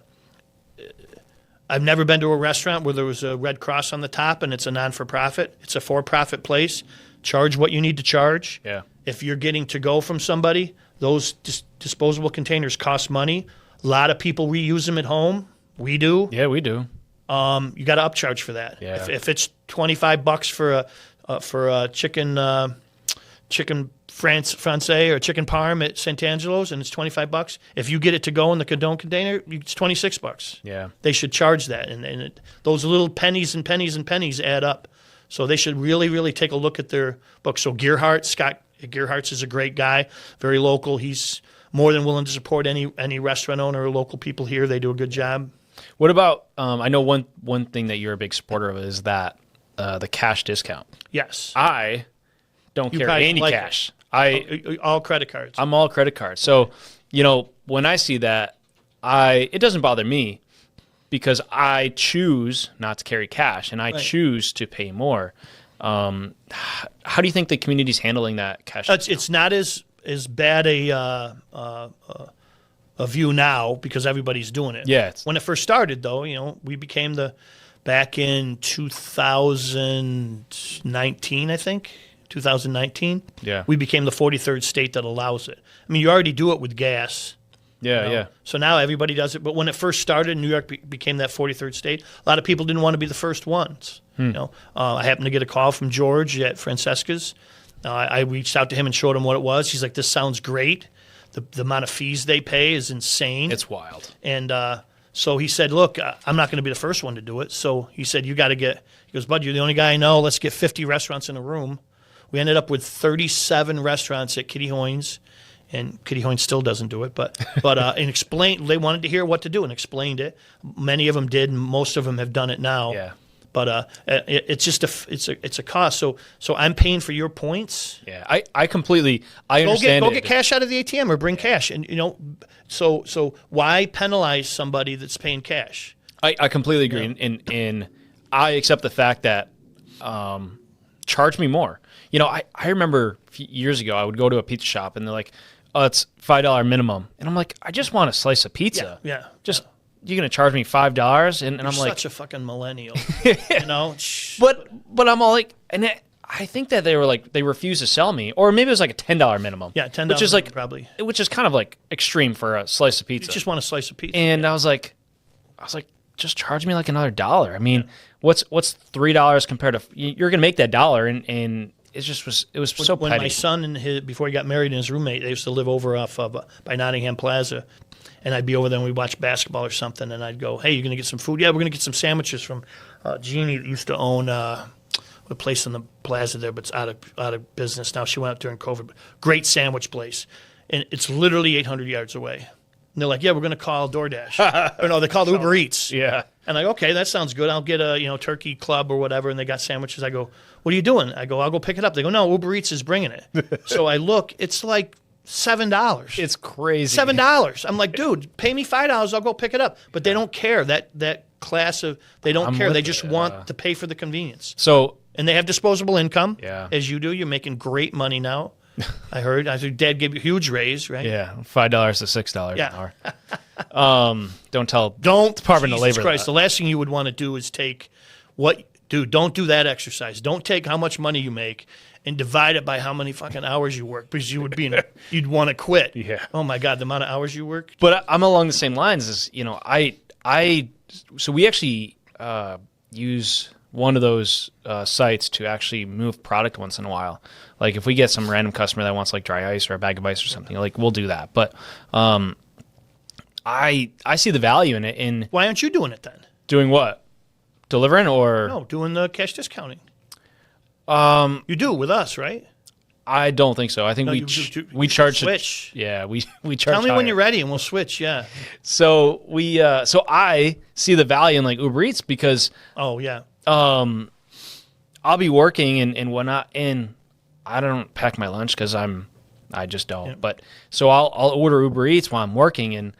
I've never been to a restaurant where there was a red cross on the top and it's a non-for-profit. It's a for-profit place. Charge what you need to charge. Yeah. If you're getting to go from somebody, those disposable containers cost money. A lot of people reuse them at home. We do. Yeah, we do. You got to upcharge for that. Yeah. If it's $25 for a chicken francais or chicken parm at San Angelos and it's $25, if you get it to go in the condone container, it's $26. Yeah. They should charge that, and those little pennies and pennies and pennies add up. So they should really, really take a look at their book. So Scott Gearhart's is a great guy, very local. He's more than willing to support any restaurant owner or local people here. They do a good job. What about, I know one thing that you're a big supporter of is that the cash discount. Yes. I don't carry any cash. All credit cards. I'm all credit cards. So, when I see that, it doesn't bother me because I choose not to carry cash and I choose to pay more. How do you think the community's handling that cash? It's not as bad a view now because everybody's doing it. Yeah. When it first started, though, we became back in 2019, I think. 2019. Yeah. We became the 43rd state that allows it. I mean, you already do it with gas. Yeah, yeah. So now everybody does it. But when it first started, New York became that 43rd state. A lot of people didn't want to be the first ones. I happened to get a call from George at Francesca's. I reached out to him and showed him what it was. He's like, "This sounds great. The amount of fees they pay is insane. It's wild." And so he said, "Look, I'm not going to be the first one to do it." So he said, "You got to get." He goes, "Bud, you're the only guy I know. Let's get 50 restaurants in a room." We ended up with 37 restaurants at Kitty Hoynes, and Kitty Hoynes still doesn't do it. But and explained, they wanted to hear what to do and explained it. Many of them did, and most of them have done it now. Yeah. But it's just it's a cost. So I'm paying for your points. Yeah, I completely understand. Go get cash out of the ATM or bring cash, and so why penalize somebody that's paying cash? I completely agree, and I accept the fact that charge me more. I remember a few years ago I would go to a pizza shop and they're like, "Oh, it's $5 minimum," and I'm like, "I just want a slice of pizza." Yeah. You're gonna charge me $5, and I'm like, such a fucking millennial, But I'm all like, and I think that they were like they refused to sell me, or maybe it was like a $10 minimum. Yeah, $10, which is like probably, which is kind of like extreme for a slice of pizza. You just want a slice of pizza, and I was like, just charge me like another $1. I mean, what's $3 compared to you're gonna make that $1, and it was so when petty. My son before he got married and his roommate, they used to live over off by Nottingham Plaza. And I'd be over there and we'd watch basketball or something, and I'd go, "Hey, you going to get some food?" "Yeah, we're going to get some sandwiches from Jeannie that used to own a place in the plaza there, but it's out of business now. She went out during COVID. Great sandwich place. And it's literally 800 yards away. And they're like, yeah, we're going to call DoorDash. Or no, they called Uber Eats. Yeah. And I go, okay, that sounds good. I'll get a turkey club or whatever, and they got sandwiches. I go, what are you doing? I go, I'll go pick it up. They go, no, Uber Eats is bringing it. So I look, it's like $7. It's crazy. $7. I'm like, dude, pay me $5. I'll go pick it up. But they don't care. That class of they don't care. They just want to pay for the convenience. So and they have disposable income. Yeah. As you do. You're making great money now. I heard. I think Dad gave you a huge raise, right? yeah, $5 to $6 Yeah. an hour. Don't Department of Labor. Christ, the last thing you would want to do is take don't do that exercise. Don't take how much money you make and divide it by how many fucking hours you work, because you would you'd want to quit. Yeah. Oh my God, the amount of hours you work. But I'm along the same lines as, so we actually use one of those sites to actually move product once in a while. Like if we get some random customer that wants like dry ice or a bag of ice or something, like we'll do that. But I see the value in it. In Why aren't you doing it then? doing what? Delivering or? No, doing the cash discounting. You do with us, right? I don't think so. I think we charge switch. Yeah, we charge. Tell me higher. when you're ready, and we'll switch. Yeah. So so I see the value in like Uber Eats because Oh yeah. I'll be working and whatnot, and I don't pack my lunch because I just don't. Yeah. But so I'll order Uber Eats while I'm working,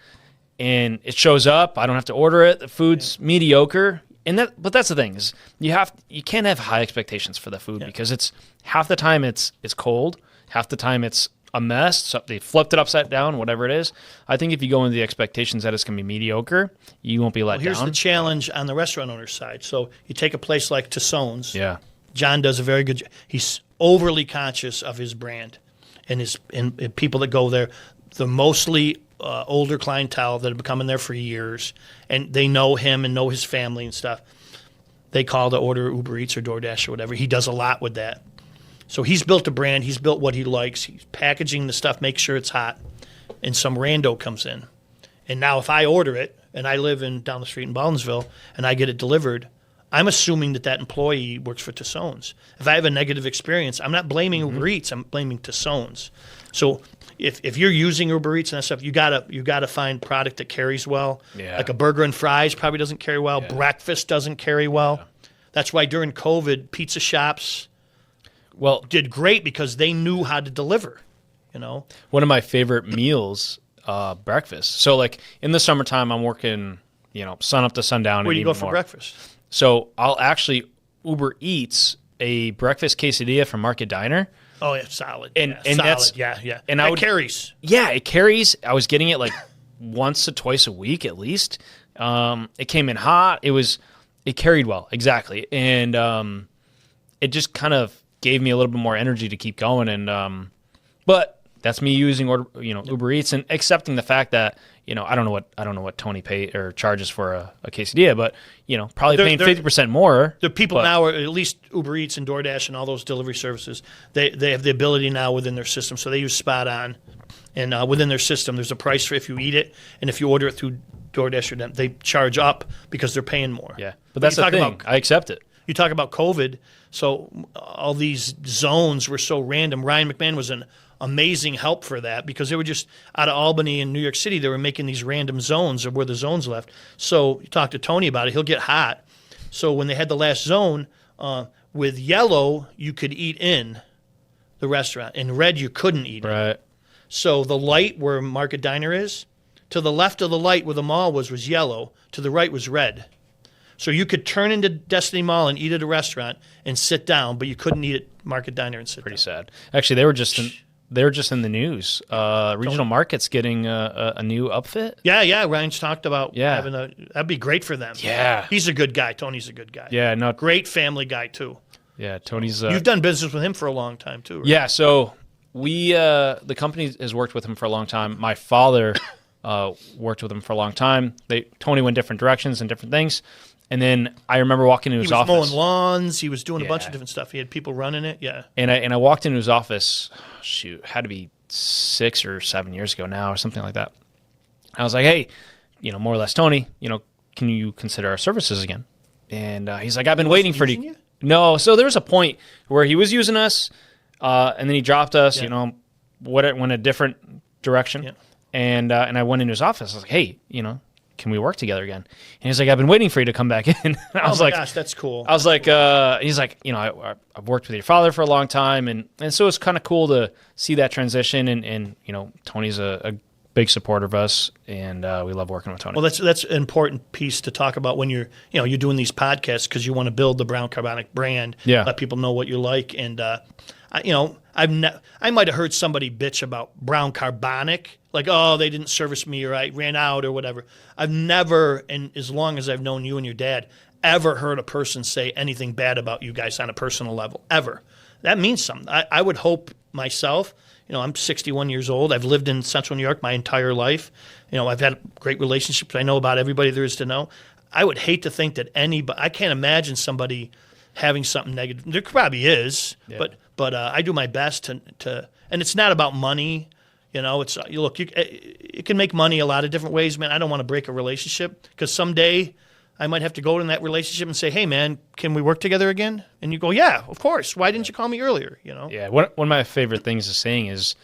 and it shows up. I don't have to order it. The food's mediocre. But that's the thing is you can't have high expectations for the food because it's half the time it's cold, half the time it's a mess. So they flipped it upside down, whatever it is. I think if you go into the expectations that it's going to be mediocre, you won't be let down. Here's the challenge on the restaurant owner's side. So you take a place like Tissone's. Yeah, John does a very good job. He's overly conscious of his brand and people that go there. They're mostly older clientele that have been coming there for years, and they know him and know his family and stuff. They call to order Uber Eats or DoorDash or whatever. He does a lot with that. So he's built a brand. He's built what he likes. He's packaging the stuff, make sure it's hot, and some rando comes in. And now if I order it, and I live down the street in Baldwinsville, and I get it delivered, I'm assuming that employee works for Tissone's. If I have a negative experience, I'm not blaming Uber Eats. I'm blaming Tissone's. So if you're using Uber Eats and that stuff, you gotta find product that carries well. Yeah. Like a burger and fries probably doesn't carry well. Yeah. Breakfast doesn't carry well. Yeah. That's why during COVID, pizza shops did great because they knew how to deliver. One of my favorite meals, breakfast. So like in the summertime, I'm working, sun up to sundown. Where do you go for more. breakfast? So I'll actually Uber Eats a breakfast quesadilla from Market Diner. Oh, yeah, solid. And solid. that's And that carries. Yeah, it carries. I was getting it like once to twice a week at least. It came in hot. It carried well, exactly, and it just kind of gave me a little bit more energy to keep going. And but that's me using Uber Eats and accepting the fact that I don't know what Tony pays or charges for a quesadilla, but probably paying 50% more. The people now, at least Uber Eats and DoorDash and all those delivery services, they have the ability now within their system. So they use Spot On, and within their system, there's a price for if you eat it, and if you order it through DoorDash or them, they charge up because they're paying more. Yeah, but that's the thing. I accept it. You talk about COVID, so all these zones were so random. Ryan McMahon was an amazing help for that because they were just out of Albany and New York City. They were making these random zones of where the zones left. So you talk to Tony about it. He'll get hot. So when they had the last zone, with yellow, you could eat in the restaurant. In red, you couldn't eat in. So the light where Market Diner is, to the left of the light where the mall was yellow. To the right was red. So you could turn into Destiny Mall and eat at a restaurant and sit down, but you couldn't eat at Market Diner and sit down. Pretty sad. Actually, they were just in the news. Regional Market's getting a new upfit. Yeah. Ryan's talked about having that'd be great for them. Yeah. He's a good guy. Tony's a good guy. Yeah, great family guy too. Yeah, Tony's. You've done business with him for a long time too, right? Yeah, so the company has worked with him for a long time. My father worked with him for a long time. Tony went different directions and different things. And then I remember walking into his office. He was mowing lawns. He was doing a bunch of different stuff. He had people running it. Yeah. And I walked into his office. Had to be 6 or 7 years ago now, or something like that. I was like, hey, more or less, Tony, can you consider our services again? And he's like, I've been waiting for you. No. So there was a point where he was using us, and then he dropped us. Went a different direction. and I went into his office. I was like, hey, can we work together again? And he's like, I've been waiting for you to come back in. I was like, gosh, that's cool. I was like, he's like, I've worked with your father for a long time, and so it's kind of cool to see that transition. And Tony's a big supporter of us, and we love working with Tony. Well, that's an important piece to talk about when you're doing these podcasts, because you want to build the Brown Carbonic brand. Yeah. Let people know what you like, and I might have heard somebody bitch about Brown Carbonic, like, oh, they didn't service me, or I ran out, or whatever. I've never, and as long as I've known you and your dad, ever heard a person say anything bad about you guys on a personal level, ever. That means something. I would hope myself, I'm 61 years old. I've lived in Central New York my entire life. I've had great relationships. I know about everybody there is to know. I would hate to think that I can't imagine somebody having something negative. There probably is, yeah. But I do my best to, and it's not about money. It's look, it can make money a lot of different ways, man. I don't want to break a relationship, because someday I might have to go in that relationship and say, hey, man, can we work together again? And you go, yeah, of course. Why didn't you call me earlier? Yeah, one of my favorite things to saying is,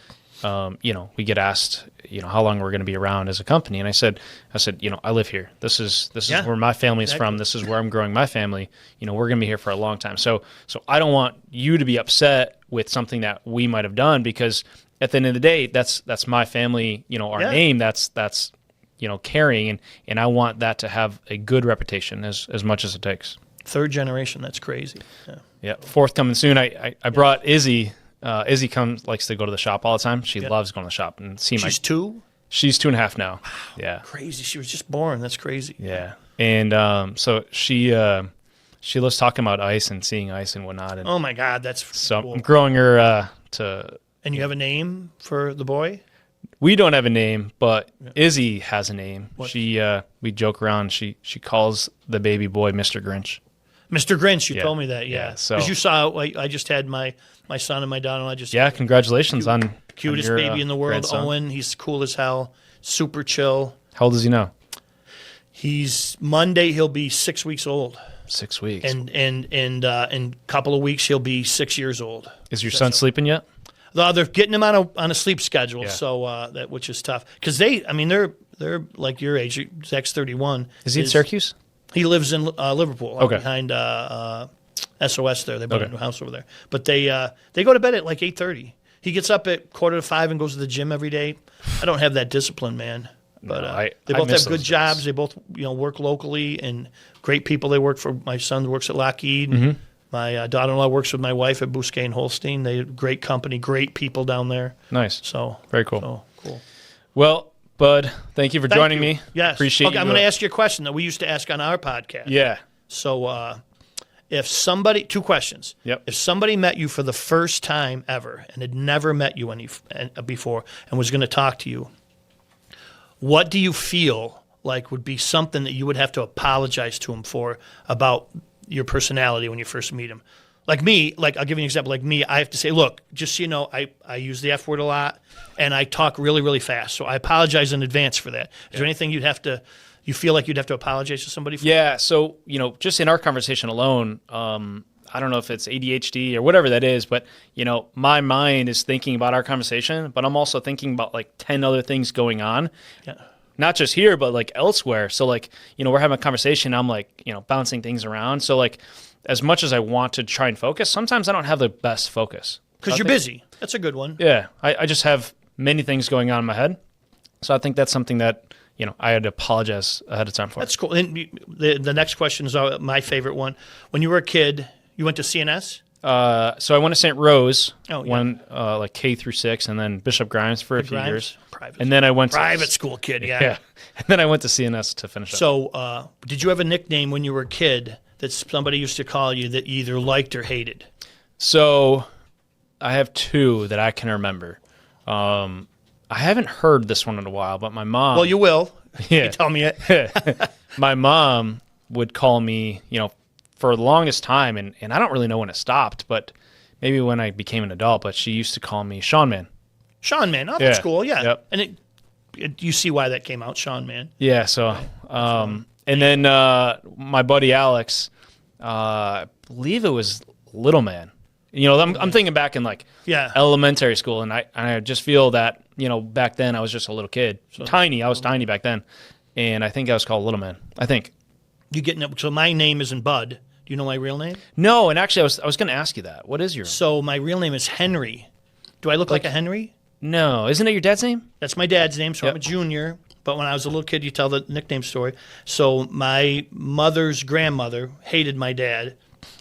we get asked, how long we're going to be around as a company, and I said, I live here. This is where my family's from. This is where I'm growing my family. We're going to be here for a long time. So I don't want you to be upset with something that we might have done, because at the end of the day, that's my family. Our name. That's carrying, and I want that to have a good reputation as much as it takes. Third generation. That's crazy. Yeah. Fourth coming soon. I brought Izzy. Izzy likes to go to the shop all the time. She loves going to the shop and seeing. She's 2? She's 2.5 now. Wow, yeah. Crazy. She was just born. That's crazy. Yeah. And so she loves talking about ice and seeing ice and whatnot. And oh my God, that's so cool. I'm growing her to. And you have a name for the boy? We don't have a name, but Izzy has a name. What? We joke around. She calls the baby boy Mr. Grinch. Mr. Grinch, you told me that, yeah. So because you saw, I just had my son and my daughter-in-law just. Yeah, congratulations on cutest your, baby in the world, grandson. Owen. He's cool as hell, super chill. How old is he now? Monday he'll be 6 weeks old. 6 weeks. And in a couple of weeks he'll be 6 years old. Is your son sleeping yet? They're getting him on a sleep schedule, so which is tough, because they're like your age. Zach's 31. Is he in Syracuse? He lives in Liverpool, behind SOS there. They bought a new house over there. But they go to bed at like 8:30. He gets up at 4:45 and goes to the gym every day. I don't have that discipline, man. But they both have good jobs. They both work locally, and great people they work for. My son works at Lockheed. Mm-hmm. My daughter-in-law works with my wife at Bousquet and Holstein. They have great company, great people down there. Nice. So very cool. So cool. Well, Bud, thank you for joining me. Yes. Appreciate you. I'm going to ask you a question that we used to ask on our podcast. Yeah. So if somebody, 2 questions. Yep. If somebody met you for the first time ever and had never met you before and was going to talk to you, what do you feel like would be something that you would have to apologize to him for about your personality when you first meet him? Like me, I'll give you an example. Like me, I have to say, look, just so you know, I use the F word a lot, and I talk really, really fast. So I apologize in advance for that. Is there anything you feel like you'd have to apologize to somebody for? Yeah, so, just in our conversation alone, I don't know if it's ADHD or whatever that is, but, my mind is thinking about our conversation, but I'm also thinking about like 10 other things going on. Yeah. Not just here, but like elsewhere. So like, we're having a conversation, I'm like, bouncing things around. So like, as much as I want to try and focus, sometimes I don't have the best focus. Because you're busy. That's a good one. Yeah. I just have many things going on in my head. So I think that's something that, I had to apologize ahead of time for. That's cool. And the next question is my favorite one. When you were a kid, you went to CNS? So I went to St. Rose, yeah. Like K through 6, and then Bishop Grimes for a few years. Private. And then I went private school kid, yeah. Yeah. And then I went to CNS to finish up. So did you have a nickname when you were a kid that somebody used to call you that you either liked or hated? So I have 2 that I can remember. I haven't heard this one in a while, but my mom... Well, you will. Yeah. You tell me it. My mom would call me, for the longest time, and I don't really know when it stopped, but maybe when I became an adult, but she used to call me Shawn Man. Shawn Man. Oh, that's cool, yeah. Yep. And you see why that came out, Shawn Man. Yeah, so... and then my buddy Alex, I believe it was Little Man. I'm thinking back in like Yeah. elementary school, and I just feel that back then I was just a little kid, tiny. I was tiny back then, and I think I was called Little Man. I think. You getting up? So my name isn't Bud. Do you know my real name? No, and actually I was going to ask you that. What is your? So my real name is Henry. Do I look like a Henry? No, isn't it your dad's name? That's my dad's name, so Yep. I'm a junior. But when I was a little kid, you tell the nickname story. So my mother's grandmother hated my dad,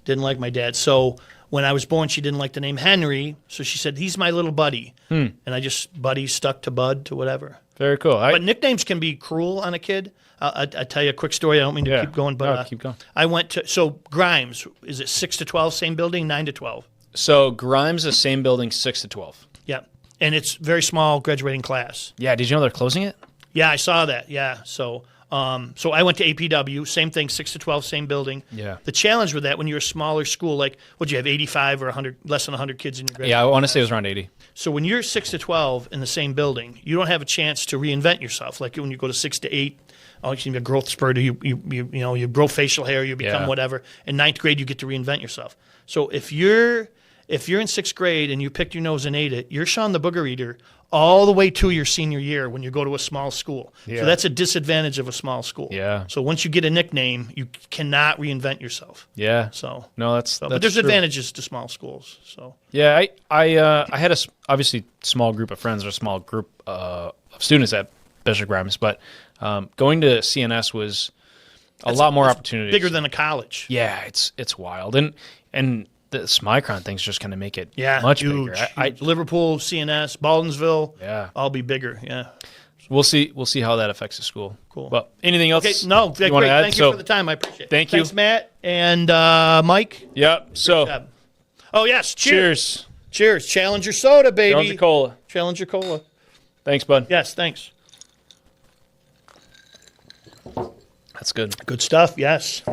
didn't like my dad. So when I was born, she didn't like the name Henry, so she said, he's my little buddy. And I just, buddy stuck to Bud to whatever. Very cool. But nicknames can be cruel on a kid. I'll tell you a quick story. I don't mean to keep going, but keep going. I went to, so Grimes, is it 6 to 12, same building, 9 to 12? So Grimes, the same building, 6 to 12. Yeah. And it's very small graduating class. Yeah, did you know they're closing it? Yeah, I saw that. Yeah. So I went to APW, same thing, 6 to 12, same building. Yeah. The challenge with that, when you're a smaller school, like, would you have 85 or 100, less than 100 kids in your graduating Yeah, I want to class? say it was around 80. So when you're 6 to 12 in the same building, you don't have a chance to reinvent yourself. Like when you go to 6 to 8, you have a growth spurt, or you grow facial hair, you become whatever. In ninth grade, you get to reinvent yourself. So if you're in sixth grade and you picked your nose and ate it, you're Shawn the Booger Eater all the way to your senior year when you go to a small school. Yeah. So that's a disadvantage of a small school. Yeah. So once you get a nickname, you cannot reinvent yourself. Yeah. So No, that's but there's true. advantages to small schools. So Yeah, I had obviously small group of friends or a small group of students at Bishop Grimes, but going to CNS was a lot more opportunities. bigger than a college. Yeah, it's wild, and this Micron thing's just going to make it Yeah, much huge. bigger. Huge. Liverpool, CNS, Baldwinsville, Yeah. all be bigger. Yeah. We'll see how that affects the school. Cool. But anything else? Okay, no, you great. want to add? Thank you for the time. I appreciate it. Thank you. Thanks, Matt and Mike. Yeah. So Job. Oh yes, cheers. cheers. Cheers. Challenger soda, baby. Challenger Cola. Challenger Cola. Thanks, bud. Yes, thanks. That's good. Good stuff. Yes.